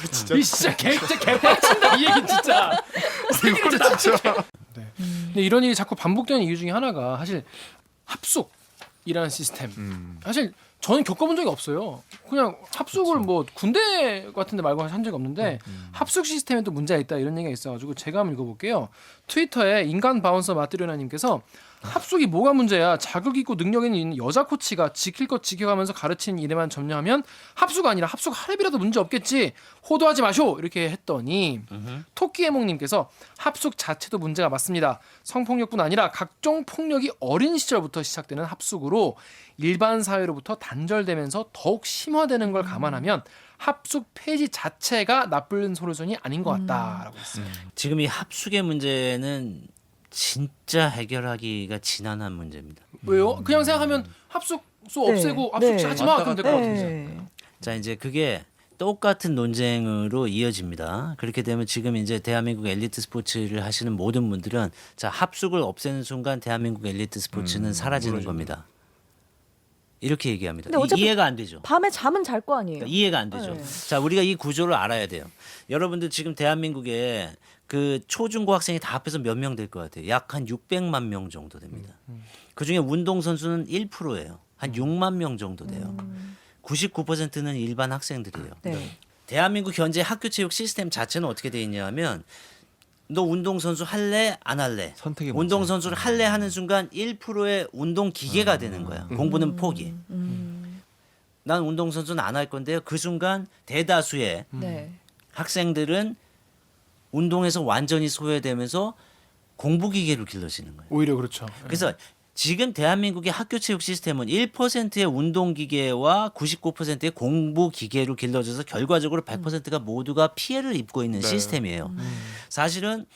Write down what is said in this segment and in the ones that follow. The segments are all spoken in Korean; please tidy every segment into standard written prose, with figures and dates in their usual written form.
이 진짜 개빡친다 이 얘기 진짜. 이거 진짜. 네. 근데 이런 일이 자꾸 반복되는 이유 중에 하나가 사실 합숙이라는 시스템. 사실 저는 겪어본 적이 없어요. 그냥 합숙을 뭐 군대 같은데 말고 한 적이 없는데 합숙 시스템에 또 문제가 있다 이런 얘기가 있어가지고 제가 한번 읽어볼게요. 트위터에 인간 바운서 마트리오나님께서 합숙이 뭐가 문제야? 자격 있고 능력 있는 여자 코치가 지킬 것 지켜가면서 가르치는 일에만 점령하면 합숙 아니라 합숙 하랩이라도 문제 없겠지. 호도하지 마쇼 이렇게 했더니 토끼해몽님께서 합숙 자체도 문제가 맞습니다. 성폭력뿐 아니라 각종 폭력이 어린 시절부터 시작되는 합숙으로 일반 사회로부터 단절되면서 더욱 심화되는 걸 감안하면 합숙 폐지 자체가 나쁜 소루션이 아닌 것 같다라고 했어요. 지금 이 합숙의 문제는 진짜 해결하기가 지난한 문제입니다. 왜요? 그냥 생각하면 합숙소 없애고 합숙하지 마 그러면 될 것 같은데. 자, 이제 그게 똑같은 논쟁으로 이어집니다. 그렇게 되면 지금 이제 대한민국 엘리트 스포츠를 하시는 모든 분들은 자, 합숙을 없애는 순간 대한민국 엘리트 스포츠는 사라지는 겁니다. 이렇게 얘기합니다. 근데 어차피 이해가 안 되죠. 밤에 잠은 잘 거 아니에요. 이해가 안 되죠. 네. 자, 우리가 이 구조를 알아야 돼요. 여러분들 지금 대한민국에 그 초중고 학생이 다 합해서 몇 명 될 것 같아요? 약 한 600만 명 정도 됩니다. 그중에 운동선수는 1%예요. 한 6만 명 정도 돼요. 99%는 일반 학생들이에요. 네. 대한민국 현재 학교 체육 시스템 자체는 어떻게 돼 있냐면 너 운동선수 할래 안 할래? 선택의 문제. 운동선수를 할래 하는 순간 1%의 운동 기계가 되는 거야. 공부는 포기. 난 운동선수는 안 할 건데요. 그 순간 대다수의 네. 학생들은 운동에서 완전히 소외되면서 공부 기계로 길러지는 거예요. 오히려 그렇죠. 그래서 지금 대한민국의 학교 체육 시스템은 1%의 운동 기계와 99%의 공부 기계로 길러져서 결과적으로 100%가 모두가 피해를 입고 있는 시스템이에요. 사실은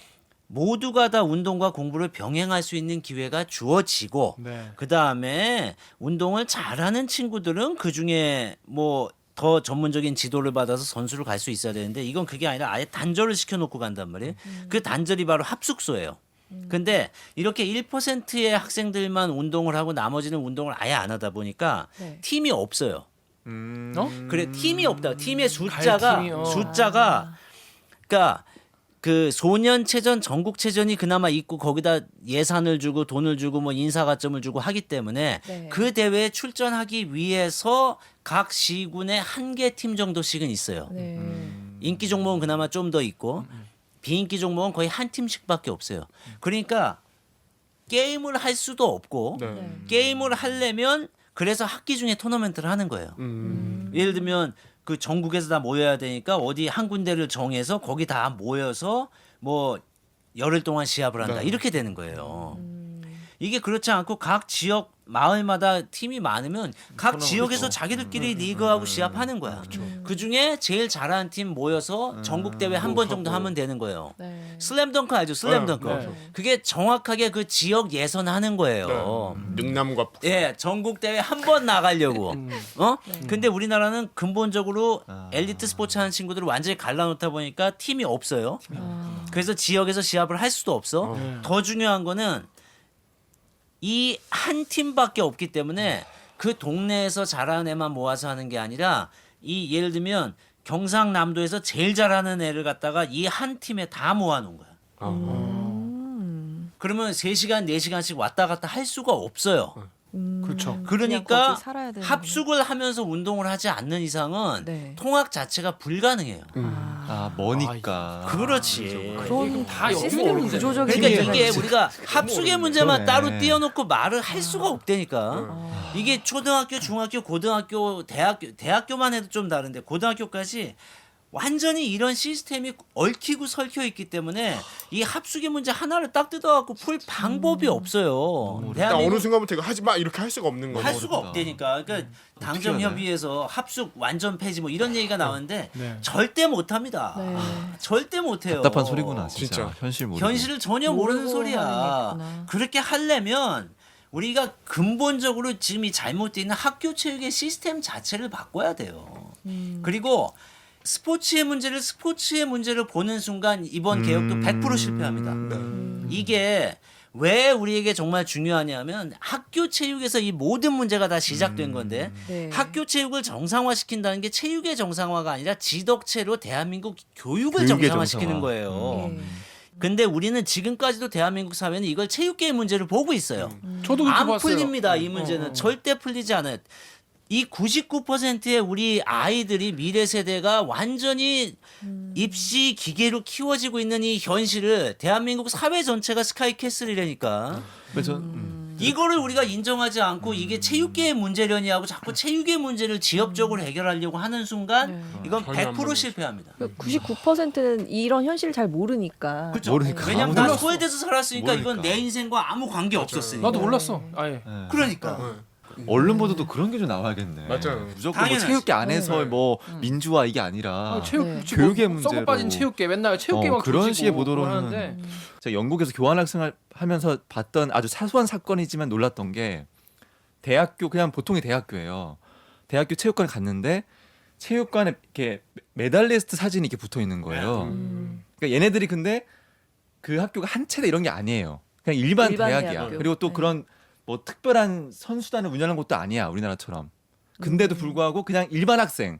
모두가 다 운동과 공부를 병행할 수 있는 기회가 주어지고 네. 그다음에 운동을 잘하는 친구들은 그중에 뭐 더 전문적인 지도를 받아서 선수를 갈 수 있어야 되는데 이건 그게 아니라 아예 단절을 시켜놓고 간단 말이에요. 그 단절이 바로 합숙소예요. 근데 이렇게 1%의 학생들만 운동을 하고 나머지는 운동을 아예 안 하다 보니까 네. 팀이 없어요. 그래 팀이 없다. 팀의 팀이요. 숫자가 그러니까 그 소년체전 전국체전이 그나마 있고 거기다 예산을 주고 돈을 주고 뭐 인사가점을 주고 하기 때문에 네. 그 대회에 출전하기 위해서 각 시군에 한 개 팀 정도씩은 있어요. 네. 인기 종목은 그나마 좀 더 있고 비인기 종목은 거의 한 팀씩밖에 없어요. 그러니까 게임을 할 수도 없고 네. 게임을 하려면 그래서 학기 중에 토너먼트를 하는 거예요. 예를 들면 그 전국에서 다 모여야 되니까 어디 한 군데를 정해서 거기 다 모여서 뭐 열흘 동안 시합을 한다. 네. 이렇게 되는 거예요. 이게 그렇지 않고 각 지역 마을마다 팀이 많으면 각 지역에서 자기들끼리 리그하고 시합하는 거야. 그 중에 제일 잘하는 팀 모여서 전국 대회 한 번 정도 하면 되는 거예요. 네. 슬램덩크 알죠? 슬램덩크. 네. 그게 정확하게 그 지역 예선하는 거예요. 능남과 북. 예, 전국 대회 한 번 나가려고. 어? 근데 우리나라는 근본적으로 엘리트 스포츠 하는 친구들을 완전히 갈라놓다 보니까 팀이 없어요. 그래서 지역에서 시합을 할 수도 없어. 더 중요한 거는 이 한 팀밖에 없기 때문에 그 동네에서 잘하는 애만 모아서 하는 게 아니라 이 예를 들면 경상남도에서 제일 잘하는 애를 갖다가 이 한 팀에 다 모아놓은 거야. 그러면 3시간, 4시간씩 왔다 갔다 할 수가 없어요. 그렇죠. 그냥 그러니까 거기 살아야 되는 합숙을 하면서 운동을 하지 않는 이상은 네. 통학 자체가 불가능해요. 아 머니까. 그렇지. 그런 다 여기 시스템 문제. 구조적인 그러니까 문제가 이게 있죠. 우리가 합숙의 문제만 그러네. 따로 띄워놓고 말을 할 수가 없다니까. 이게 초등학교, 중학교, 고등학교, 대학교만 해도 좀 다른데 고등학교까지 완전히 이런 시스템이 얽히고 설켜 있기 때문에 이 합숙의 문제 하나를 딱 뜯어갖고 풀 방법이 없어요. 일단 어느 순간부터 이거 하지 마 이렇게 할 수가 없는 거죠. 할 수가 없다니까. 그러니까 당정협의회에서 합숙 완전 폐지 뭐 이런 얘기가 나오는데 네. 절대 못합니다. 네. 절대 못해요. 답답한 소리구나 진짜. 진짜. 현실 모르고. 현실을 전혀 모르는 모르고 소리야. 하는 게 있구나. 그렇게 하려면 우리가 근본적으로 지금 이 잘못되어 있는 학교 체육의 시스템 자체를 바꿔야 돼요. 그리고 스포츠의 문제를 보는 순간 이번 개혁도 100% 실패합니다. 이게 왜 우리에게 정말 중요하냐면 학교 체육에서 이 모든 문제가 다 시작된 건데 네. 학교 체육을 정상화시킨다는 게 체육의 정상화가 아니라 지덕체로 대한민국 교육을 교육의 정상화시키는 정상화. 거예요. 예. 근데 우리는 지금까지도 대한민국 사회는 이걸 체육계의 문제를 보고 있어요. 저도 그렇게 안 봤어요. 풀립니다. 이 문제는 절대 풀리지 않아요. 이 99%의 우리 아이들이 미래 세대가 완전히 입시 기계로 키워지고 있는 이 현실을 대한민국 사회 전체가 스카이캐슬이라니까. 그래서 이거를 우리가 인정하지 않고 이게 체육계의 문제려니 하고 자꾸 체육의 문제를 지역적으로 해결하려고 하는 순간 이건 전혀 안 100% 실패합니다. 99%는 이런 현실을 잘 모르니까. 그렇죠. 모르니까. 왜냐면 아무도 난 소외돼서 살았으니까 이건 모르니까. 내 인생과 아무 관계 없었으니까. 나도 몰랐어. 아예. 네. 그러니까. 언론 보도도 그런 게 좀 나와야겠네. 맞아요. 무조건 뭐 당연하지. 체육계 안에서 뭐 민주화 이게 아니라 아, 체육 네. 교육의 뭐 문제로. 썩어 빠진 체육계 맨날 체육계만 그런 조지고 식의 보도로는 하는데 제가 영국에서 교환학생을 하면서 봤던 아주 사소한 사건이지만 놀랐던 게 대학교 그냥 보통의 대학교예요. 대학교 체육관에 갔는데 체육관에 이렇게 메달리스트 사진이 이렇게 붙어 있는 거예요. 그러니까 얘네들이 근데 그 학교가 한 체대 이런 게 아니에요. 그냥 일반 대학이야. 대학교. 그리고 또 네. 그런 뭐 특별한 선수단을 운영하는 것도 아니야 우리나라처럼. 근데도 불구하고 그냥 일반 학생,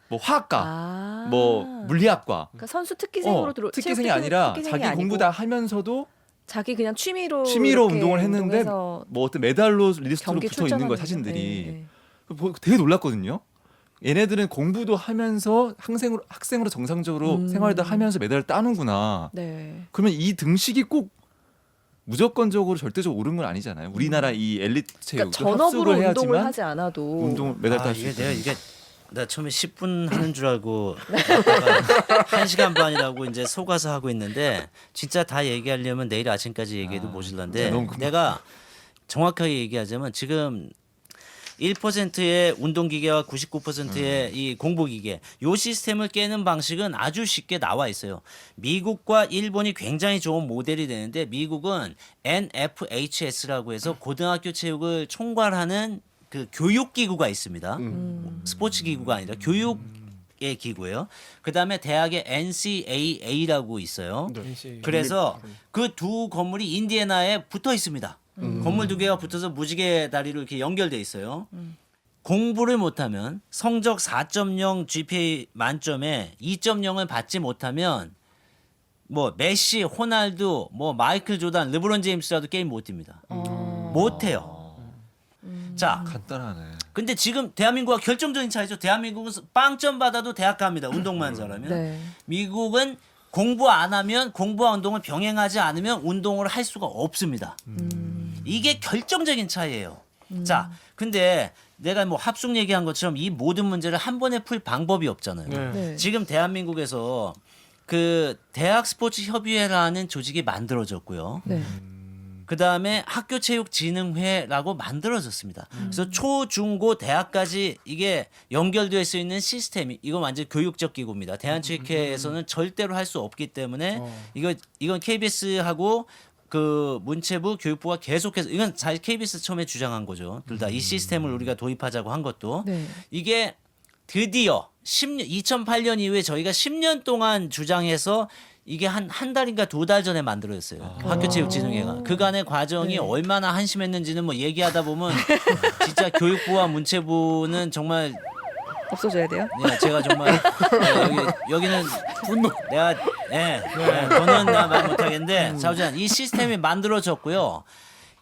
뭐 화학과, 아. 뭐 물리학과, 그러니까 선수 특기생으로 들어 특기생이 체육 아니라 특기생이 자기 아니고 공부 다 하면서도 자기 그냥 취미로 이렇게 운동을 했는데 운동해서 뭐 어떤 메달로 리스트로 경기 붙어 있는 거야 출전하는 사진들이. 네, 되게 놀랐거든요. 얘네들은 공부도 하면서 학생으로 정상적으로 생활도 하면서 메달을 따는구나. 네. 그러면 이 등식이 꼭 무조건적으로 절대적으로 옳은 건 아니잖아요. 우리나라 이 엘리트 체육 그러니까 전업으로 합숙을 운동을 해야지만 하지 않아도 운동 메달 딸 수 이게 있어. 내가 이게 나 처음에 10분 하는 줄 알고 하다가 1시간 반이라고 이제 속아서 하고 있는데 진짜 다 얘기하려면 내일 아침까지 얘기해도 모질란데 너무 금방. 내가 정확하게 얘기하자면 지금 1%의 운동기계와 99%의 이 공부기계 요 시스템을 깨는 방식은 아주 쉽게 나와 있어요. 미국과 일본이 굉장히 좋은 모델이 되는데 미국은 NFHS라고 해서 고등학교 체육을 총괄하는 그 교육기구가 있습니다. 스포츠 기구가 아니라 교육의 기구예요. 그다음에 대학의 NCAA라고 있어요. 그래서 그 두 건물이 인디애나에 붙어 있습니다. 건물 두 개가 붙어서 무지개 다리로 이렇게 연결돼 있어요. 공부를 못하면 성적 4.0 GPA 만점에 2.0을 받지 못하면 뭐 메시, 호날두, 뭐 마이클 조단, 르브론 제임스라도 게임 못 뜁니다. 못 해요. 자, 간단하네. 근데 지금 대한민국과 결정적인 차이죠. 대한민국은 빵점 받아도 대학 갑니다. 운동만 잘하면. 네. 미국은 공부 안 하면 공부와 운동을 병행하지 않으면 운동을 할 수가 없습니다. 이게 결정적인 차이예요. 자, 근데 내가 뭐 합숙 얘기한 것처럼 이 모든 문제를 한 번에 풀 방법이 없잖아요. 네. 지금 대한민국에서 그 대학 스포츠 협의회라는 조직이 만들어졌고요. 네. 그 다음에 학교체육진흥회라고 만들어졌습니다. 그래서 초, 중, 고, 대학까지 이게 연결될 수 있는 시스템이 이건 완전 교육적 기구입니다. 대한체육회에서는 절대로 할 수 없기 때문에 이건 KBS하고 그 문체부, 교육부가 계속해서 이건 사실 KBS 처음에 주장한 거죠. 둘 다 이 시스템을 우리가 도입하자고 한 것도 네. 이게 드디어 2008년 이후에 저희가 10년 동안 주장해서 이게 한 달인가 2달 전에 만들어졌어요. 학교체육진흥회가. 그간의 과정이 네. 얼마나 한심했는지는 뭐 얘기하다 보면 진짜 교육부와 문체부는 정말 없어져야 돼요. 네, 제가 정말 여기는 분노. 내가 저는 말 못하겠는데 자우전 이 시스템이 만들어졌고요.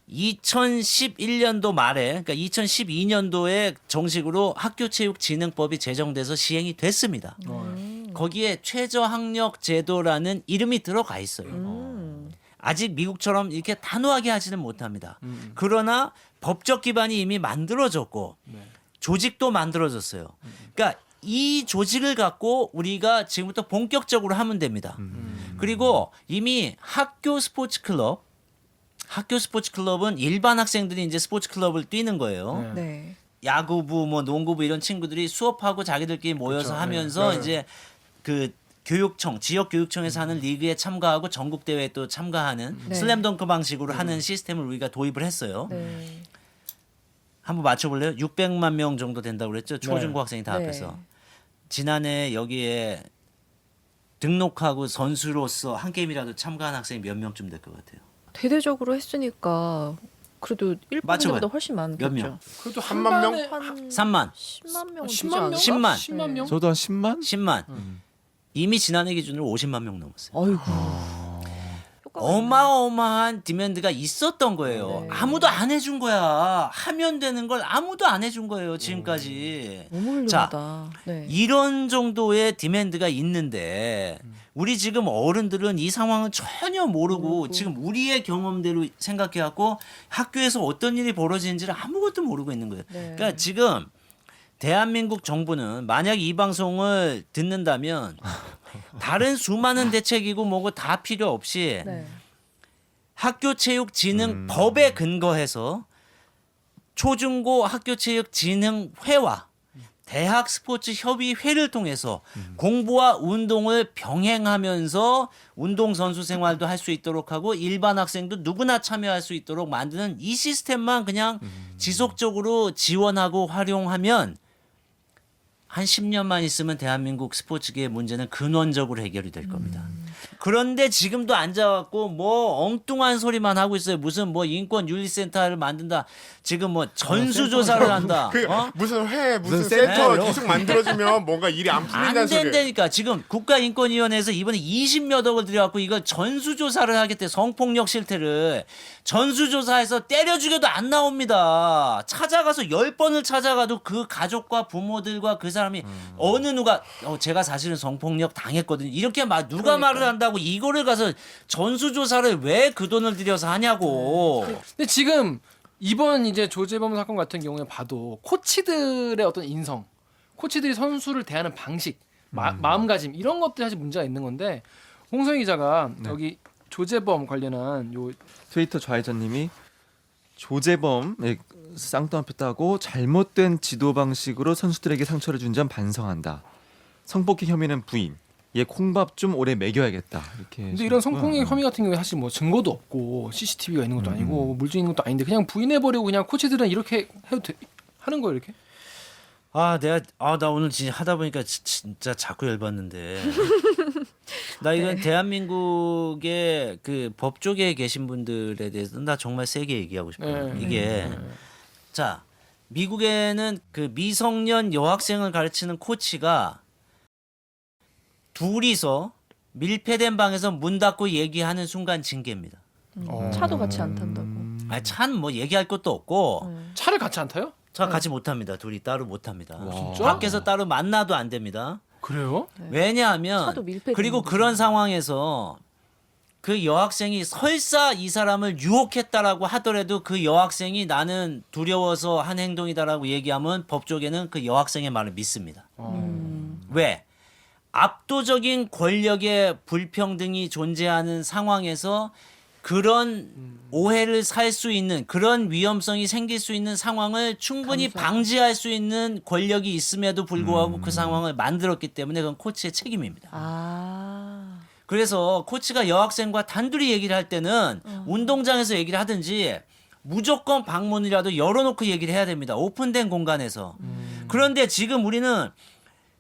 2011년도 말에 그러니까 2012년도에 정식으로 학교체육진흥법이 제정돼서 시행이 됐습니다. 거기에 최저학력 제도라는 이름이 들어가 있어요. 아직 미국처럼 이렇게 단호하게 하지는 못합니다. 그러나 법적 기반이 이미 만들어졌고 조직도 만들어졌어요. 그러니까 이 조직을 갖고 우리가 지금부터 본격적으로 하면 됩니다. 그리고 이미 학교 스포츠 클럽은 일반 학생들이 이제 스포츠 클럽을 뛰는 거예요. 네. 야구부, 뭐 농구부 이런 친구들이 수업하고 자기들끼리 모여서 하면서 이제 그 교육청, 지역 교육청에서 하는 리그에 참가하고 전국 대회에 또 참가하는 네. 슬램덩크 방식으로 하는 시스템을 우리가 도입을 했어요. 네. 한번 맞춰볼래요? 600만 명 정도 된다고 그랬죠? 초중고 학생이 다 네. 합해서. 지난해 여기에 등록하고 선수로서 한 게임이라도 참가한 학생이 몇 명쯤 될 것 같아요? 대대적으로 했으니까 그래도 1%보다 맞춰봐요. 훨씬 몇 많겠죠. 명? 그래도 3만 명? 한 3만, 10만 명 10만 명? 10만. 10만 명? 저도 한 10만? 10만. 이미 지난해 기준으로 50만 명 넘었어요. 어이구. 효과가 어마어마한 디맨드가 있었던 거예요. 네. 아무도 안 해준 거야. 하면 되는 걸 아무도 안 해준 거예요. 지금까지. 너무 훌륭하다. 네. 이런 정도의 디맨드가 있는데 우리 지금 어른들은 이 상황을 전혀 모르고 지금 우리의 경험대로 생각해갖고 학교에서 어떤 일이 벌어지는지를 아무것도 모르고 있는 거예요. 네. 그러니까 지금 대한민국 정부는 만약 이 방송을 듣는다면 다른 수많은 대책이고 뭐고 다 필요 없이 네. 학교체육진흥법에 근거해서 초중고 학교체육진흥회와 대학 스포츠 협의회를 통해서 공부와 운동을 병행하면서 운동선수 생활도 할 수 있도록 하고 일반 학생도 누구나 참여할 수 있도록 만드는 이 시스템만 그냥 지속적으로 지원하고 활용하면 한 10년만 있으면 대한민국 스포츠계의 문제는 근원적으로 해결이 될 겁니다. 그런데 지금도 앉아갖고 뭐 엉뚱한 소리만 하고 있어요. 무슨 뭐 인권윤리센터를 만든다. 지금 뭐 전수조사를 한다. 그 어? 무슨 무슨 센터 센터요? 계속 만들어주면 뭔가 일이 안 안 풀린다는 소리. 된다니까. 지금 국가인권위원회에서 이번에 20몇 억을 들여갖고 이걸 전수조사를 하겠대. 성폭력 실태를. 전수조사해서 때려 죽여도 안 나옵니다. 찾아가서 10번을 찾아가도 그 가족과 부모들과 그 사람이 어느 누가 제가 사실은 성폭력 당했거든요. 이렇게 누가 말을 한다고 이거를 가서 전수조사를 왜 그 돈을 들여서 하냐고. 근데 지금 이번 이제 조재범 사건 같은 경우에 봐도 코치들의 어떤 인성, 코치들이 선수를 대하는 방식, 마음가짐 이런 것들이 사실 문제가 있는 건데 홍성희 기자가 여기 조재범 관련한 요 트위터 좌회전님이 조재범의 쌍따옴표 따고 잘못된 지도 방식으로 선수들에게 상처를 준 점 반성한다. 성폭행 혐의는 부인. 얘 콩밥 좀 오래 먹여야겠다. 이렇게. 근데 이런 해주셨고요. 성폭력 혐의 같은 경우에 사실 뭐 증거도 없고 CCTV가 있는 것도 아니고 물증 있는 것도 아닌데 그냥 부인해버리고 그냥 코치들은 이렇게 하는 거예요 이렇게? 나 오늘 진짜 하다 보니까 진짜 자꾸 열받는데. 나 이건 대한민국의 그 법조계에 계신 분들에 대해서 나 정말 세게 얘기하고 싶어요. 이게 자 미국에는 그 미성년 여학생을 가르치는 코치가 둘이서 밀폐된 방에서 문 닫고 얘기하는 순간 징계입니다. 차도 같이 안 탄다고. 아니 참 뭐 얘기할 것도 없고 차를 같이 안 타요? 저 같이 못 합니다. 둘이 따로 못 합니다. 진짜? 밖에서 따로 만나도 안 됩니다. 그래요? 왜냐하면 차도 밀폐되는 그리고 거죠. 그런 상황에서 그 여학생이 설사 이 사람을 유혹했다라고 하더라도 그 여학생이 나는 두려워서 한 행동이다라고 얘기하면 법조계는 그 여학생의 말을 믿습니다. 왜? 압도적인 권력의 불평등이 존재하는 상황에서 그런 오해를 살 수 있는 그런 위험성이 생길 수 있는 상황을 충분히 방지할 수 있는 권력이 있음에도 불구하고 그 상황을 만들었기 때문에 그건 코치의 책임입니다. 그래서 코치가 여학생과 단둘이 얘기를 할 때는 운동장에서 얘기를 하든지 무조건 방문이라도 열어놓고 얘기를 해야 됩니다. 오픈된 공간에서. 그런데 지금 우리는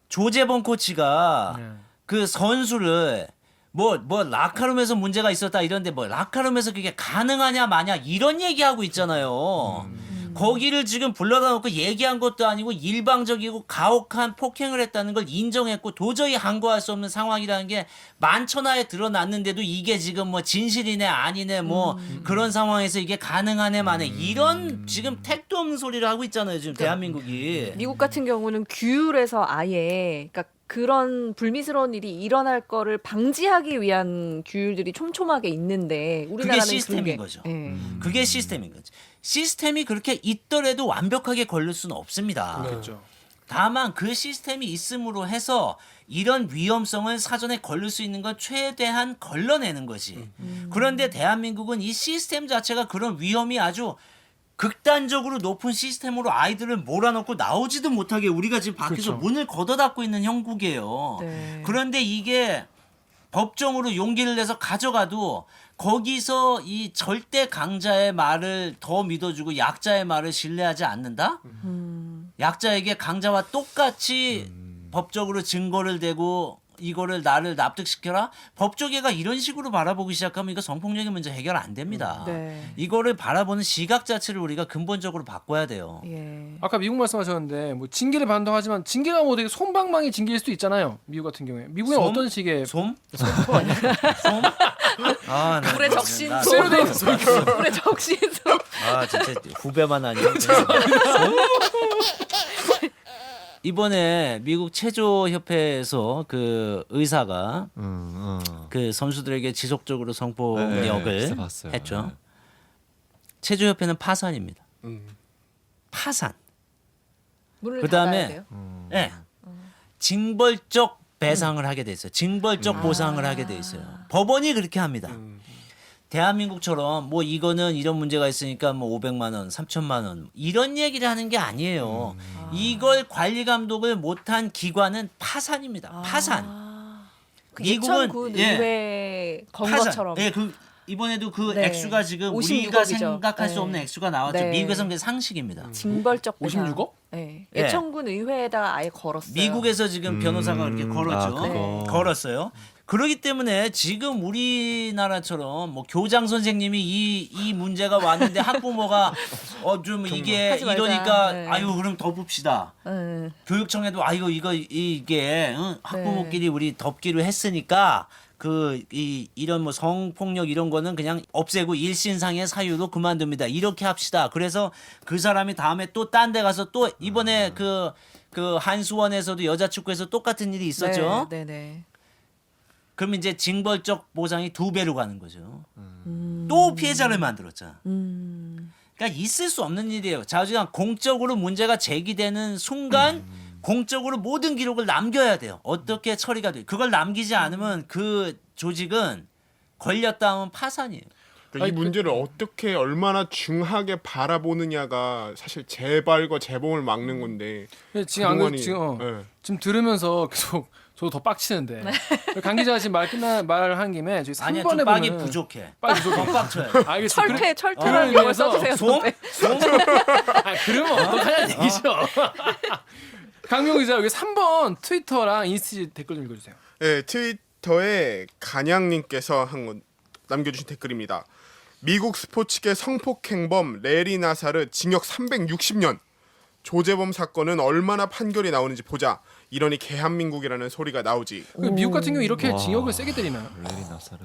조재범 코치가 그 선수를 뭐 라카룸에서 문제가 있었다 이런데 뭐 라카룸에서 그게 가능하냐 마냐 이런 얘기하고 있잖아요. 거기를 지금 불러다 놓고 얘기한 것도 아니고 일방적이고 가혹한 폭행을 했다는 걸 인정했고 도저히 항거할 수 없는 상황이라는 게 만천하에 드러났는데도 이게 지금 뭐 진실이네 아니네 뭐 그런 상황에서 이게 가능하네 마네 이런 지금 택도 없는 소리를 하고 있잖아요 지금 대한민국이. 미국 같은 경우는 규율에서 아예 그러니까 그런 불미스러운 일이 일어날 거를 방지하기 위한 규율들이 촘촘하게 있는데 우리나라는 그게 시스템인 그게, 거죠. 예. 그게 시스템인 거죠. 시스템이 그렇게 있더라도 완벽하게 걸릴 수는 없습니다. 그렇죠. 다만 그 시스템이 있음으로 해서 이런 위험성을 사전에 걸릴 수 있는 건 최대한 걸러내는 거지. 그런데 대한민국은 이 시스템 자체가 그런 위험이 아주 극단적으로 높은 시스템으로 아이들을 몰아넣고 나오지도 못하게 우리가 지금 밖에서 그렇죠. 문을 걷어닫고 있는 형국이에요. 네. 그런데 이게 법정으로 용기를 내서 가져가도 거기서 이 절대 강자의 말을 더 믿어주고 약자의 말을 신뢰하지 않는다? 약자에게 강자와 똑같이 법적으로 증거를 대고 이거를 나를 납득시켜라. 법조계가 이런 식으로 바라보기 시작하면 이거 성폭력의 문제 해결 안 됩니다. 네. 이거를 바라보는 시각 자체를 우리가 근본적으로 바꿔야 돼요. 예. 아까 미국 말씀하셨는데 뭐 징계를 받는다고 하지만 징계가 뭐 되게 솜방망이 징계일 수도 있잖아요. 미국 같은 경우에. 미국은 솜? 어떤 식의 솜? 솜 아니야? 솜? 아, 네. 불에 적신 나- 솜. 불에 적신 솜. 아 진짜 후배만 아니야. 이번에 미국 체조 협회에서 그 의사가 그 선수들에게 지속적으로 네, 성폭력을 기사 봤어요. 했죠. 네. 체조 협회는 파산입니다. 음. 파산. 문을 그다음에 닫아야 돼요. 네. 징벌적 배상을 하게 돼 있어요. 징벌적 보상을 하게 돼 있어요. 법원이 그렇게 합니다. 대한민국처럼 뭐 이거는 이런 문제가 있으니까 뭐 500만 원, 3천만 원 이런 얘기를 하는 게 아니에요. 이걸 관리 감독을 못한 기관은 파산입니다. 파산. 그 미국은, 예천군 예. 의회 건 파산. 것처럼. 예, 그 이번에도 그 네. 액수가 지금 56억 우리가 이죠. 생각할 수 네. 없는 액수가 나왔죠. 네. 미국에서는 그게 상식입니다. 징벌적 배상. 56억? 네. 예. 예천군 의회에다가 아예 걸었어요. 미국에서 지금 변호사가 그렇게 걸었죠. 아, 그거. 걸었어요. 그렇기 때문에 지금 우리나라처럼 뭐 교장 선생님이 이 문제가 왔는데 학부모가 좀 이게 하지 말자. 이러니까 네. 아유 그럼 덮읍시다. 네. 교육청에도 아이고 이게 학부모끼리 우리 덮기로 했으니까 이런 뭐 성폭력 이런 거는 그냥 없애고 일신상의 사유로 그만둡니다. 이렇게 합시다. 그래서 그 사람이 다음에 또 딴 데 가서 또 이번에 그 한수원에서도 여자 축구에서 똑같은 일이 있었죠. 네, 네. 그럼 이제 징벌적 보상이 2배로 가는 거죠. 또 피해자를 만들었잖아. 그러니까 있을 수 없는 일이에요. 자주간 공적으로 문제가 제기되는 순간 공적으로 모든 기록을 남겨야 돼요. 어떻게 처리가 돼? 그걸 남기지 않으면 그 조직은 걸렸다 하면 파산이에요. 그러니까 이 문제를 어떻게 얼마나 중하게 바라보느냐가 사실 재발과 재범을 막는 건데. 근데 지금 안 그래도 그동안이- 지금 네. 지금 들으면서 계속 저도 더 빡치는데 강 기자가 지금 말한 김에 저희 아니야 3번에 좀 빡이 보면은 부족해. 빡이 부족해. 더 빡쳐요. 알겠습니다. 철퇴라는 용어 써주세요. 솜? 선배. 그러면 어떡하냐는 얘기죠. 강명 기자 여기 3번 트위터랑 인스티 댓글 좀 읽어주세요. 네, 트위터에 간양님께서 남겨주신 댓글입니다. 미국 스포츠계 성폭행범 레리 나사르 징역 360년. 조재범 사건은 얼마나 판결이 나오는지 보자. 이러니 개한민국이라는 소리가 나오지. 미국 같은 경우 이렇게 와. 징역을 세게 때리나요? 레리 나사르.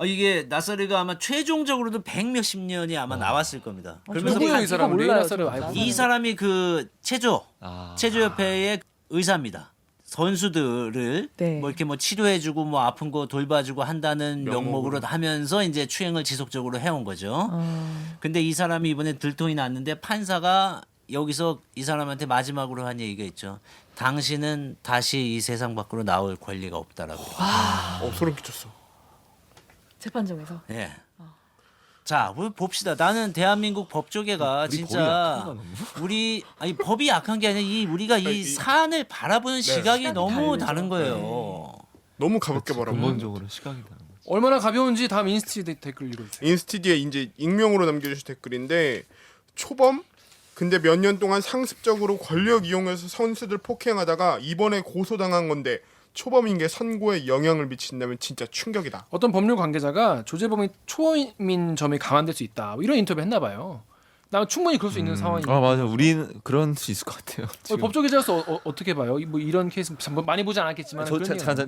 이게 나사르가 아마 최종적으로도 100몇십 년이 아마 나왔을 겁니다. 그러면서 누구예요 이 이거 사람? 몰라요, 레이나사를 저는. 알고. 이 사람이 그 아. 체조협회의 의사입니다. 선수들을 네. 뭐 이렇게 뭐 치료해주고 뭐 아픈 거 돌봐주고 한다는 명목으로 명목으로. 하면서 이제 추행을 지속적으로 해온 거죠. 근데 이 사람이 이번에 들통이 났는데 판사가 여기서 이 사람한테 마지막으로 한 얘기가 있죠. 당신은 다시 이 세상 밖으로 나올 권리가 없다라고. 소름 끼쳤어. 재판정에서. 예. 자, 우리 봅시다. 나는 대한민국 법조계가 진짜 아니 법이 약한 게 아니라 우리가 이 사안을 바라보는 시각이 너무 다르죠. 다른 거예요. 너무 가볍게 바라보. 근본적으로 시각이 다른 거죠. 얼마나 가벼운지 다음 인스티 댓글 읽어주세요. 인스티디에 이제 익명으로 남겨주신 댓글인데 초범? 근데 몇 년 동안 상습적으로 권력 이용해서 선수들 폭행하다가 이번에 고소당한 건데 초범인 게 선고에 영향을 미친다면 진짜 충격이다. 어떤 법률 관계자가 조재범이 초범인 점이 감안될 수 있다. 뭐 이런 인터뷰 했나 봐요. 나 충분히 그럴 수 있는 상황이. 아 맞아. 우리는 그런 수 있을 것 같아요. 지금. 법조 기자로서 어떻게 봐요? 뭐 이런 케이스 뭐 많이 보지 않았겠지만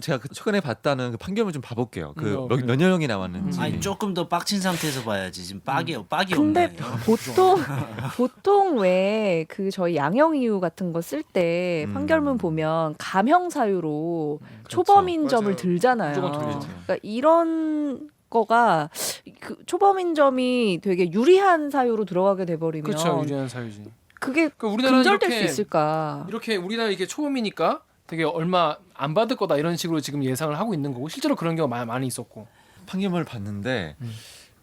제가 그 최근에 봤다는 그 판결문 좀 봐볼게요. 그 그래. 몇 년형이 나왔는지. 아니 조금 더 빡친 상태에서 봐야지. 지금 빡이 근데 없네. 보통 왜 그 저희 양형 이유 같은 거 쓸 때 판결문 보면 감형 사유로 초범인 점을 맞아요. 들잖아요. 무조건 들죠. 그러니까 이런 거가 그 초범인 점이 되게 유리한 사유로 들어가게 돼버리면 그렇죠. 유리한 사유지. 그게 그러니까 우리나라는 근절될 수 이렇게 있을까? 이렇게 우리나라 이게 초범이니까 되게 얼마 안 받을 거다 이런 식으로 지금 예상을 하고 있는 거고 실제로 그런 경우가 많이 있었고. 판결문을 봤는데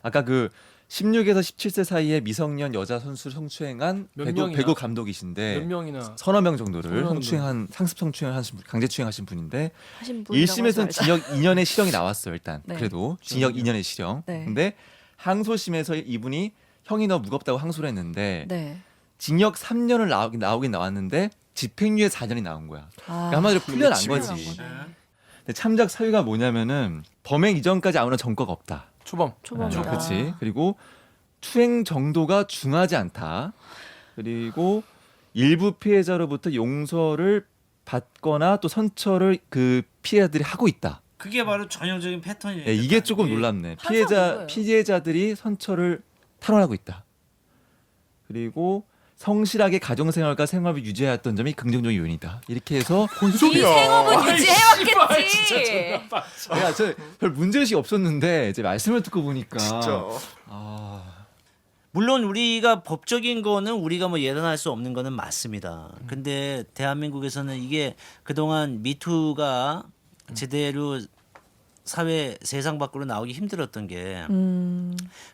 아까 그 16에서 17세 사이에 미성년 여자 선수를 성추행한 몇 배구 명이나? 감독이신데 몇 명이나 서너 명 정도를 서너 명 성추행한 상습 성추행하신 강제 추행하신 분인데 하신 분이라고 1심에서는 하지 징역 2년의 실형이 나왔어요. 일단 네. 그래도 징역 2년의 실형. 네. 근데 항소심에서 이분이 형이 너무 무겁다고 항소를 했는데 네. 징역 3년을 나오긴 나왔는데 집행유예 4년이 나온 거야. 아, 그러니까 한마디로 풀려난 집행유예 거지. 거네. 근데 참작 사유가 뭐냐면은 범행 이전까지 아무런 전과가 없다. 초범. 초범이다. 그렇지. 그리고 투행 정도가 중하지 않다. 그리고 일부 피해자로부터 용서를 받거나 또 선처를 그 피해자들이 하고 있다. 그게 바로 전형적인 패턴이에요. 네, 이게 조금 놀랍네. 항상 피해자들이 선처를 탈원하고 있다. 그리고 성실하게 가정생활과 생활을 유지해왔던 점이 긍정적인 요인이다. 이렇게 해서 뭔 이 소리야? 생업은 유지해왔겠지. 내가 별 문제의식이 없었는데 이제 말씀을 듣고 보니까 진짜. 물론 우리가 법적인 거는 우리가 뭐 예단할 수 없는 거는 맞습니다. 근데 대한민국에서는 이게 그동안 미투가 제대로 사회 세상 밖으로 나오기 힘들었던 게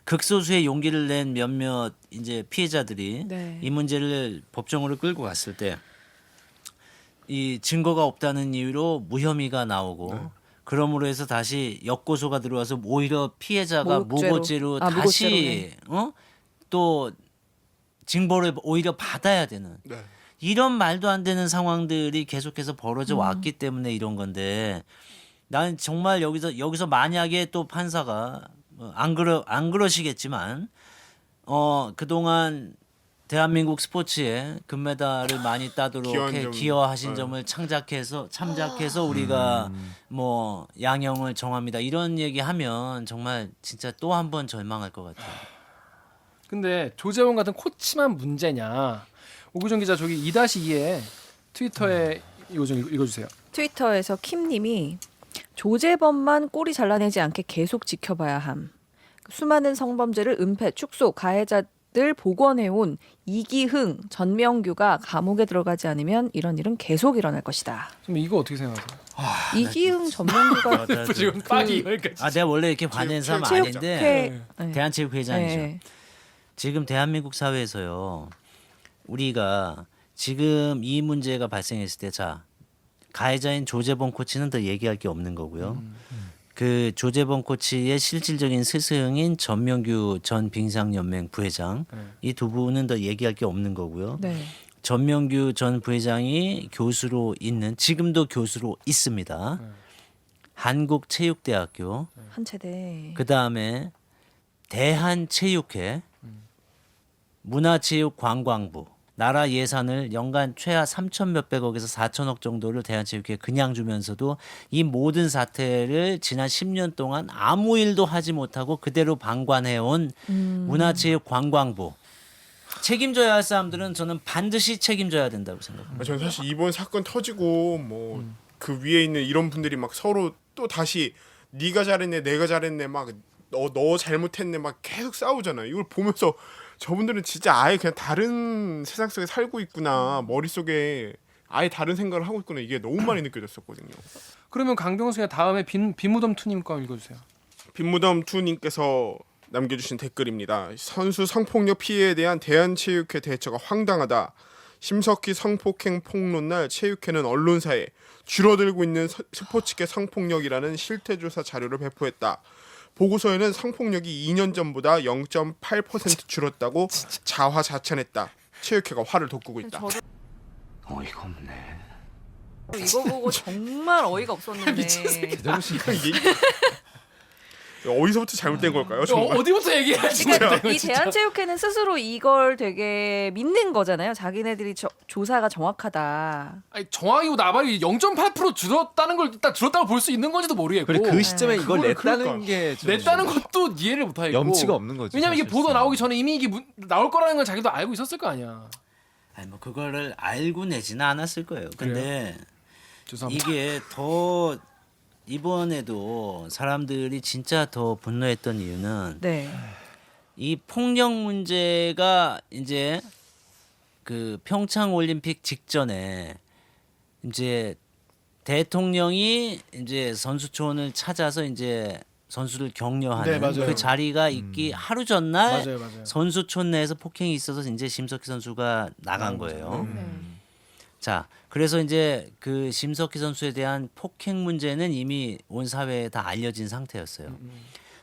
극소수의 용기를 낸 몇몇 이제 피해자들이 네. 이 문제를 법정으로 끌고 갔을 때 이 증거가 없다는 이유로 무혐의가 나오고 그러므로 해서 다시 역고소가 들어와서 오히려 피해자가 모욕죄로. 무고죄로 아, 다시 또 징벌을 오히려 받아야 되는 네. 이런 말도 안 되는 상황들이 계속해서 벌어져 왔기 때문에 이런 건데 나는 정말 여기서 만약에 또 판사가 안 그러시겠지만 그동안 대한민국 스포츠에 금메달을 많이 따도록 기여한 점. 기여하신 네. 점을 참작해서 우리가 뭐 양형을 정합니다. 이런 얘기하면 정말 진짜 또 한 번 절망할 것 같아요. 근데 조재원 같은 코치만 문제냐? 오구정 기자 저기 2-2에 트위터에 이거 좀 읽어주세요. 트위터에서 킴님이 조재범만 꼬리 잘라내지 않게 계속 지켜봐야 함. 수많은 성범죄를 은폐, 축소, 가해자들 복원해온 이기흥, 전명규가 감옥에 들어가지 않으면 이런 일은 계속 일어날 것이다. 그럼 이거 어떻게 생각하세요? 이기흥, 전명규가 지금 빡이 여기까지. 내가 원래 이렇게 관내는 사람 아닌데 체육회 네. 대한체육회장이죠. 네. 지금 대한민국 사회에서요. 우리가 지금 이 문제가 발생했을 때 자 가해자인 조재범 코치는 더 얘기할 게 없는 거고요. 그 조재범 코치의 실질적인 스승인 전명규 전 빙상연맹 부회장 이 두 분은 더 얘기할 게 없는 거고요. 네. 전명규 전 부회장이 교수로 있는 지금도 교수로 있습니다. 한국체육대학교 한체대. 그 다음에 대한체육회, 문화체육관광부, 나라 예산을 연간 최하 3천 몇백억에서 4천억 정도를 대한체육회에 그냥 주면서도 이 모든 사태를 지난 10년 동안 아무 일도 하지 못하고 그대로 방관해온 문화체육관광부. 책임져야 할 사람들은 저는 반드시 책임져야 된다고 생각합니다. 저는 사실 이번 사건 터지고 뭐 그 위에 있는 이런 분들이 막 서로 또 다시 네가 잘했네 내가 잘했네 막 너 잘못했네 막 계속 싸우잖아요. 이걸 보면서 저분들은 진짜 아예 그냥 다른 세상 속에 살고 있구나, 머릿속에 아예 다른 생각을 하고 있구나, 이게 너무 많이 느껴졌었거든요. 그러면 강병수의 다음에 비무덤 투님 거 읽어주세요. 빈무덤 투님께서 남겨주신 댓글입니다. 선수 성폭력 피해에 대한 대한체육회 대처가 황당하다. 심석희 성폭행 폭로날 체육회는 언론사에 줄어들고 있는 스포츠계 성폭력이라는 실태조사 자료를 배포했다. 보고서에는 성폭력이 2년 전보다 0.8% 줄었다고 자화자찬했다. 체육회가 화를 돋구고 있다. 저도 어이가 없네. 이거 보고 정말 어이가 없었는데. 이게 어디서부터 잘못된 걸까요? 정말. 어디부터 얘기해야지? 그러니까 이 대한체육회는 스스로 이걸 되게 믿는 거잖아요. 자기네들이 조사가 정확하다. 아니, 정확히고 나발이 0.8% 줄었다는 걸 일단 줄었다고 볼 수 있는 건지도 모르겠고 그리고 그 시점에 이걸 그걸 냈다는 그럴까? 게 좀 냈다는 것도 이해를 못하겠고 염치가 없는 거지. 왜냐면 이게 사실상. 보도 나오기 전에 이미 이게 나올 거라는 걸 자기도 알고 있었을 거 아니야. 아니 뭐 그거를 알고 내지는 않았을 거예요. 근데 죄송합니다. 이게 더 이번에도 사람들이 진짜 더 분노했던 이유는 네. 이 폭력 문제가 이제 그 평창 올림픽 직전에 이제 대통령이 이제 선수촌을 찾아서 이제 선수를 격려하는 네, 맞아요. 그 자리가 있기 하루 전날 맞아요. 선수촌 내에서 폭행이 있어서 이제 심석희 선수가 나간 거예요. 자, 그래서 이제 그 심석희 선수에 대한 폭행 문제는 이미 온 사회에 다 알려진 상태였어요.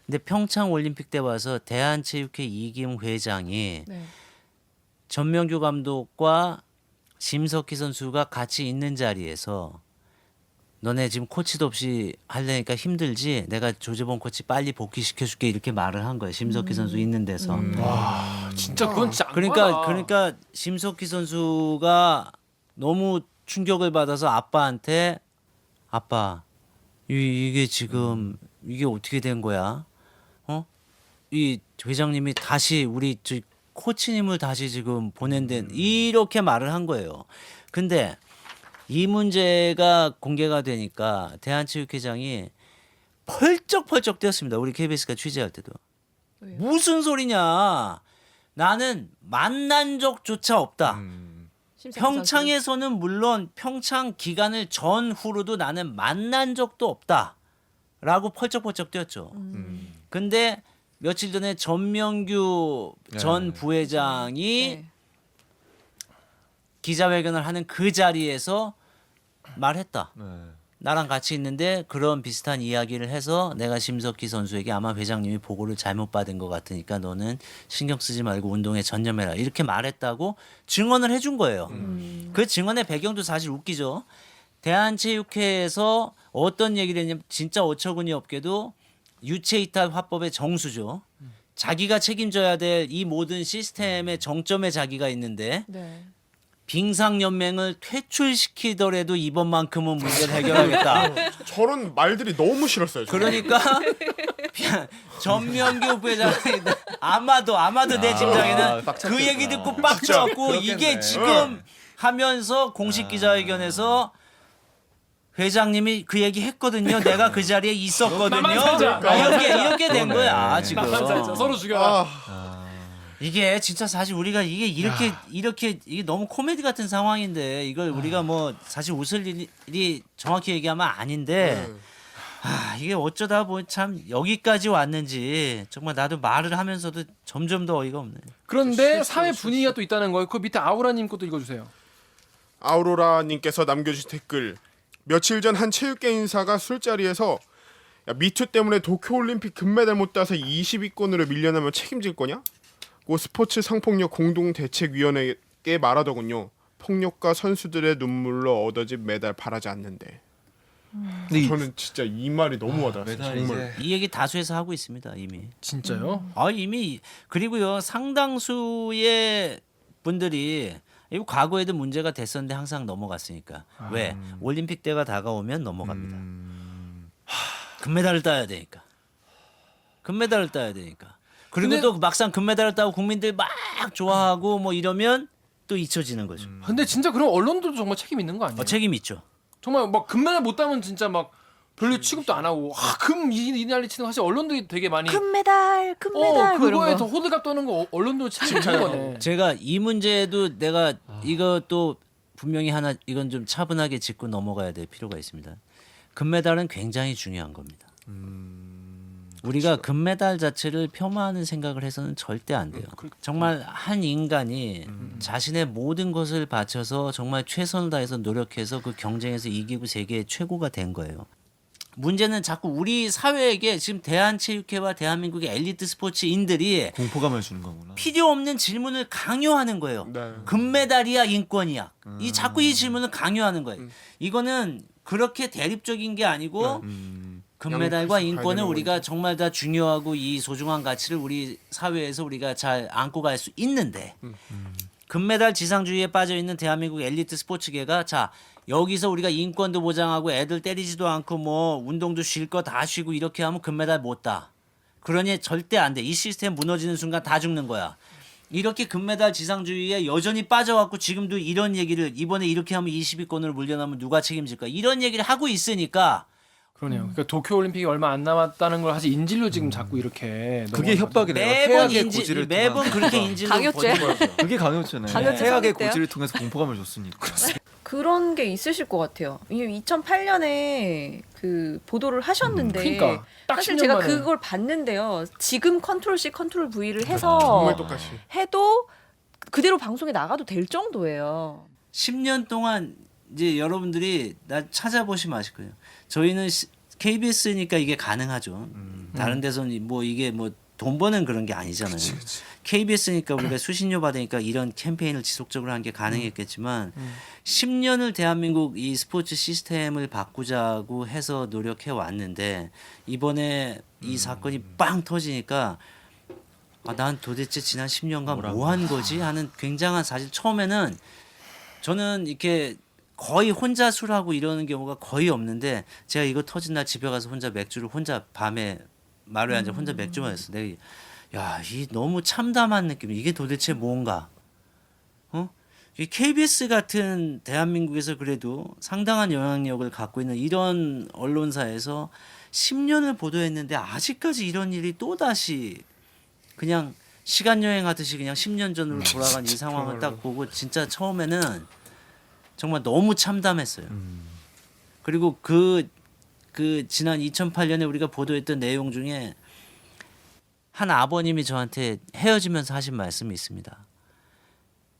근데 평창 올림픽 때 와서 대한체육회 이기흥 회장이 네. 전명규 감독과 심석희 선수가 같이 있는 자리에서 너네 지금 코치도 없이 하려니까 힘들지. 내가 조재범 코치 빨리 복귀시켜줄게 이렇게 말을 한 거예요. 심석희 선수 있는 데서. 와 진짜 그건 진짜 악마다. 그러니까 심석희 선수가 너무 충격을 받아서 아빠한테 아빠 이게 지금 이게 어떻게 된 거야? 어? 이 회장님이 다시 우리 저 코치님을 다시 지금 보낸데 이렇게 말을 한 거예요. 근데 이 문제가 공개가 되니까 대한체육회장이 펄쩍펄쩍 뛰었습니다. 우리 KBS가 취재할 때도. 왜요? 무슨 소리냐? 나는 만난 적조차 없다. 심석희 선수. 평창에서는 물론 평창 기간을 전후로도 나는 만난 적도 없다. 라고 펄쩍펄쩍 뛰었죠. 근데 며칠 전에 전명규 전 부회장이 네. 기자회견을 하는 그 자리에서 말했다. 네. 나랑 같이 있는데 그런 비슷한 이야기를 해서 내가 심석희 선수에게 아마 회장님이 보고를 잘못 받은 것 같으니까 너는 신경 쓰지 말고 운동에 전념해라. 이렇게 말했다고 증언을 해준 거예요. 그 증언의 배경도 사실 웃기죠. 대한체육회에서 어떤 얘기를 했냐면 진짜 어처구니 없게도 유체이탈 화법의 정수죠. 자기가 책임져야 될 이 모든 시스템의 정점에 자기가 있는데 네. 빙상연맹을 퇴출시키더라도 이번만큼은 문제를 해결하겠다. 저런 말들이 너무 싫었어요. 저는. 그러니까 전명규 부회장이 아마도 내 짐작에는 빡쳤겠구나. 그 얘기 듣고 빡쳐갖고 그렇겠네. 이게 지금 하면서 공식 기자회견에서 회장님이 그 얘기 했거든요. 내가 그 자리에 있었거든요. 나만 살자. 이렇게 된 거야 지금. 나만 살자. 서로 죽여라. 이게 진짜 사실 우리가 이게 이렇게 이게 너무 코미디 같은 상황인데 이걸 우리가 뭐 사실 웃을 일이 정확히 얘기하면 아닌데 이게 어쩌다 보니 참 여기까지 왔는지 정말 나도 말을 하면서도 점점 더 어이가 없네. 그런데 사회 분위기가 또 있다는 거예요. 그 밑에 아우라님 것도 읽어주세요. 아우로라님께서 남겨주신 댓글. 며칠 전 한 체육계 인사가 술자리에서 야, 미투 때문에 도쿄올림픽 금메달 못 따서 20위권으로 밀려나면 책임질 거냐? 고 스포츠 성폭력 공동대책위원회에 말하더군요. 폭력과 선수들의 눈물로 얻어진 메달 바라지 않는데. 근데 이 저는 진짜 이 말이 너무 와닿았어요. 메달 정말. 이제 이 얘기 다수에서 하고 있습니다 이미. 진짜요? 이미 그리고요 상당수의 분들이 이거 과거에도 문제가 됐었는데 항상 넘어갔으니까 왜 올림픽 때가 다가오면 넘어갑니다. 금메달을 따야 되니까. 그리고 근데- 또 막상 금메달을 따고 국민들 막 좋아하고 뭐 이러면 또 잊혀지는 거죠. 근데 진짜 그럼 언론들도 정말 책임 있는 거 아니에요? 책임 있죠. 정말 막 금메달 못 따면 진짜 막 별로 취급도 안 하고 금 난리 치는 거 사실 언론들이 되게 많이 금메달 뭐 이런 그거에 거. 더 호들갑 떠는 거 언론도 책임지는 거네. 제가 이 문제도 내가 이것도 분명히 하나 이건 좀 차분하게 짚고 넘어가야 될 필요가 있습니다. 금메달은 굉장히 중요한 겁니다. 우리가 금메달 자체를 폄하하는 생각을 해서는 절대 안 돼요. 정말 한 인간이 자신의 모든 것을 바쳐서 정말 최선을 다해서 노력해서 그 경쟁에서 이기고 세계의 최고가 된 거예요. 문제는 자꾸 우리 사회에게 지금 대한체육회와 대한민국의 엘리트 스포츠인들이 공포감을 주는 거구나. 필요 없는 질문을 강요하는 거예요. 네. 금메달이야 인권이야. 이 자꾸 이 질문을 강요하는 거예요. 이거는 그렇게 대립적인 게 아니고 금메달과 양쪽에서 인권은 가야 우리가 되는 정말 다 중요하고 이 소중한 가치를 우리 사회에서 우리가 잘 안고 갈 수 있는데 금메달 지상주의에 빠져 있는 대한민국 엘리트 스포츠계가 자 여기서 우리가 인권도 보장하고 애들 때리지도 않고 뭐 운동도 쉴 거 다 쉬고 이렇게 하면 금메달 못 따. 그러니 절대 안 돼. 이 시스템 무너지는 순간 다 죽는 거야. 이렇게 금메달 지상주의에 여전히 빠져갖고 지금도 이런 얘기를 이번에 이렇게 하면 20위권으로 물려나면 누가 책임질까 이런 얘기를 하고 있으니까 그러네요. 그러니까 도쿄 올림픽이 얼마 안 남았다는 걸 사실 인질로 지금 자꾸 이렇게 그게 넘어가는 협박이네요. 매번 해악의 고지를 매번 통한. 그렇게 인질로 강요죄. 버티는 거죠. 그게 강요죄네. 강요죄 해악의 성립돼요? 고지를 통해서 공포감을 줬으니까. 그런 게 있으실 것 같아요. 2008년에 그 보도를 하셨는데 그러니까 딱 사실 10년 제가 만에. 그걸 봤는데요. 지금 컨트롤 C 컨트롤 V를 해서 정말 똑같이. 해도 그대로 방송에 나가도 될 정도예요. 10년 동안 이제 여러분들이 나 찾아보시면 아실 거예요. 저희는 KBS니까 이게 가능하죠. 다른 데서는 뭐 이게 뭐 돈 버는 그런 게 아니잖아요. KBS니까 우리가 수신료 받으니까 이런 캠페인을 지속적으로 한 게 가능했겠지만 10년을 대한민국 이 스포츠 시스템을 바꾸자고 해서 노력해 왔는데 이번에 이 사건이 빵 터지니까 난 도대체 지난 10년간 뭐 한 거지 하는 굉장한 사실 처음에는 저는 이렇게 거의 혼자 술하고 이러는 경우가 거의 없는데 제가 이거 터진 날 집에 가서 혼자 맥주를 혼자 밤에 마루에 앉아 혼자 맥주 마셨어. 내가 이 너무 참담한 느낌. 이게 도대체 뭔가? 이 KBS 같은 대한민국에서 그래도 상당한 영향력을 갖고 있는 이런 언론사에서 10년을 보도했는데 아직까지 이런 일이 또 다시 그냥 시간 여행하듯이 그냥 10년 전으로 돌아간 이 상황을 딱 보고 진짜 처음에는 정말 너무 참담했어요. 그리고 그 지난 2008년에 우리가 보도했던 내용 중에 한 아버님이 저한테 헤어지면서 하신 말씀이 있습니다.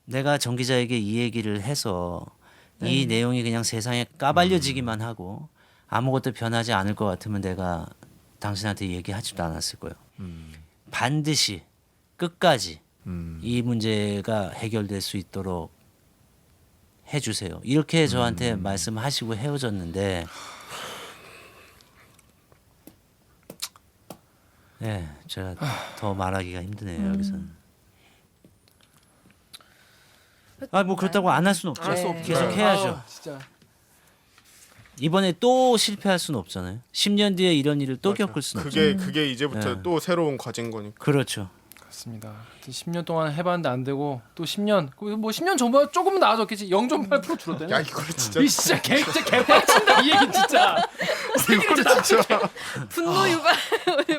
내가 정 기자에게 이 얘기를 해서 이 내용이 그냥 세상에 까발려지기만 하고 아무것도 변하지 않을 것 같으면 내가 당신한테 얘기하지도 않았을 거예요. 반드시 끝까지 이 문제가 해결될 수 있도록 해주세요. 이렇게 저한테 말씀하시고 헤어졌는데 네, 제가 더 말하기가 힘드네요. 여기서는. 뭐 그렇다고 안 할 수는 없죠. 할 수 없죠. 계속 해야죠. 진짜. 이번에 또 실패할 수는 없잖아요. 10년 뒤에 이런 일을 또 겪을 수는 없죠. 그게 이제부터 네. 또 새로운 과제인 거니까. 그렇죠. 그렇습니다. 10년 동안 해봤는데 안 되고 또 10년 뭐 10년 전보다 조금 나아졌겠지. 0.8% 줄었대요. 야 이걸 진짜 이 진짜 개빡친다 이 얘기 진짜. 이걸 진짜 분노 유발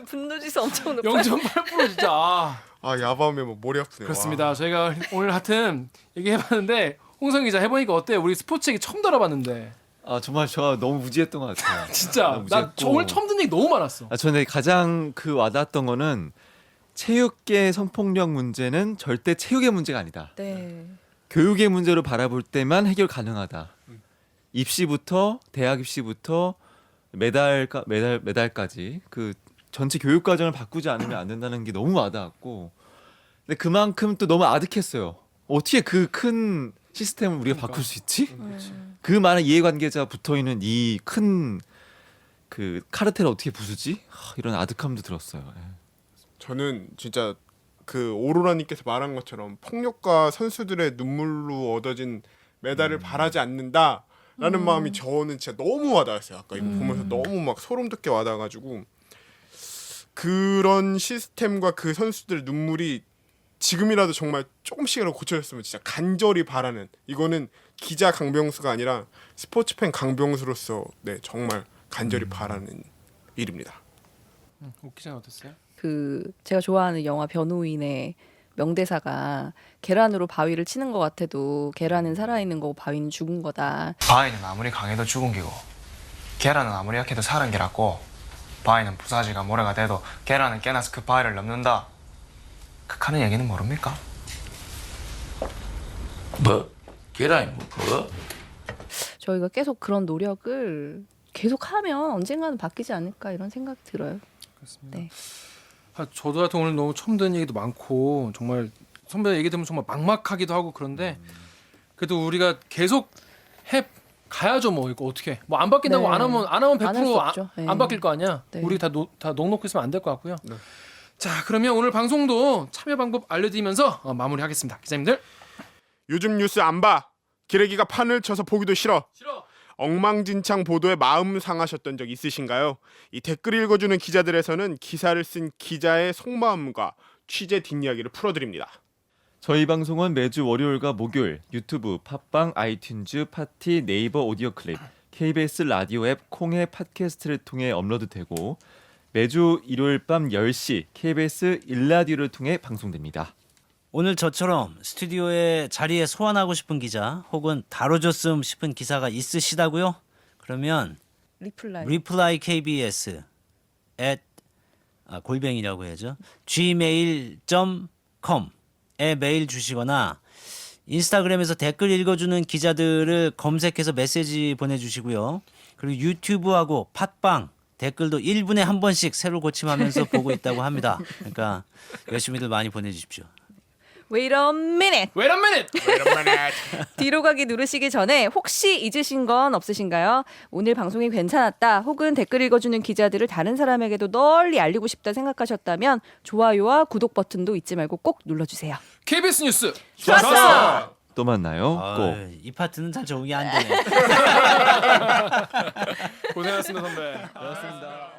분노 지수 엄청 높아요. 0.8% 진짜. 야밤에 뭐 머리 아프네요. 그렇습니다. 저희가 오늘 하여튼 얘기해봤는데 홍성 기자 해보니까 어때요? 우리 스포츠 얘기 처음 들어봤는데 정말 제가 너무 무지했던 것 같아요. 진짜 너무 나 무지했고. 오늘 처음 듣는 얘기 너무 많았어. 저는 가장 와닿았던 거는 체육계 성폭력 문제는 절대 체육의 문제가 아니다. 네. 교육의 문제로 바라볼 때만 해결 가능하다. 입시부터 대학 입시부터 메달까지 그 전체 교육 과정을 바꾸지 않으면 안 된다는 게 너무 와닿았고, 근데 그만큼 또 너무 아득했어요. 어떻게 그 큰 시스템을 우리가 바꿀 수 있지? 그 많은 이해관계자 붙어 있는 이 큰 그 카르텔을 어떻게 부수지? 이런 아득함도 들었어요. 예. 저는 진짜 그 오로라님께서 말한 것처럼 폭력과 선수들의 눈물로 얻어진 메달을 바라지 않는다라는 마음이 저는 진짜 너무 와닿았어요. 아까 이거 보면서 너무 막 소름 돋게 와닿아가지고 그런 시스템과 그 선수들 눈물이 지금이라도 정말 조금씩이라도 고쳐졌으면 진짜 간절히 바라는, 이거는 기자 강병수가 아니라 스포츠 팬 강병수로서 정말 간절히 바라는 일입니다. 옥 기자는 어땠어요? 제가 좋아하는 영화 변호인의 명대사가 계란으로 바위를 치는 것 같아도 계란은 살아있는 거고 바위는 죽은 거다. 바위는 아무리 강해도 죽은 기고 계란은 아무리 약해도 살은 게라고. 바위는 부사지가 모래가 돼도 계란은 깨나서 그 바위를 넘는다. 극하는 얘기는 모릅니까? 뭐? 계란이 뭐? 저희가 계속 그런 노력을 계속하면 언젠가는 바뀌지 않을까 이런 생각이 들어요. 그렇습니다. 네. 저도 같은 오늘 너무 처음 듣는 얘기도 많고 정말 선배 얘기 들으면 정말 막막하기도 하고 그런데 그래도 우리가 계속 해 가야죠. 뭐 이거 어떻게 뭐 안 바뀐다고 네. 안 하면 안할수 100% 없죠. 네. 안 바뀔 거 아니야. 네. 우리 다 넉넉히 있으면 안 될 것 같고요. 자, 그러면 오늘 방송도 참여 방법 알려드리면서 마무리하겠습니다. 기자님들. 요즘 뉴스 안 봐. 기레기가 판을 쳐서 보기도 싫어. 엉망진창 보도에 마음 상하셨던 적 있으신가요? 이 댓글 읽어주는 기자들에서는 기사를 쓴 기자의 속마음과 취재 뒷이야기를 풀어드립니다. 저희 방송은 매주 월요일과 목요일 유튜브, 팟빵, 아이튠즈, 파티, 네이버 오디오 클립, KBS 라디오 앱, 콩의 팟캐스트를 통해 업로드되고 매주 일요일 밤 10시 KBS 일라디오를 통해 방송됩니다. 오늘 저처럼 스튜디오에 자리에 소환하고 싶은 기자 혹은 다뤄줬음 싶은 기사가 있으시다고요? 그러면 reply KBS 골뱅이라고 해야죠. gmail.com에 메일 주시거나 인스타그램에서 댓글 읽어주는 기자들을 검색해서 메시지 보내주시고요. 그리고 유튜브하고 팟빵 댓글도 1분에 한 번씩 새로 고침하면서 보고 있다고 합니다. 그러니까 열심히들 많이 보내주십시오. Wait a minute. Wait a minute. 뒤로 가기 누르시기 전에 혹시 잊으신 건 없으신가요? 오늘 방송이 괜찮았다 혹은 댓글 읽어주는 기자들을 다른 사람에게도 널리 알리고 싶다 생각하셨다면 좋아요와 구독 버튼도 잊지 말고 꼭 눌러주세요. KBS 뉴스 좋았어. 또 만나요. 꼭. 이 파트는 잘 적응이 안 되네. 고생하셨습니다 선배. 고맙습니다.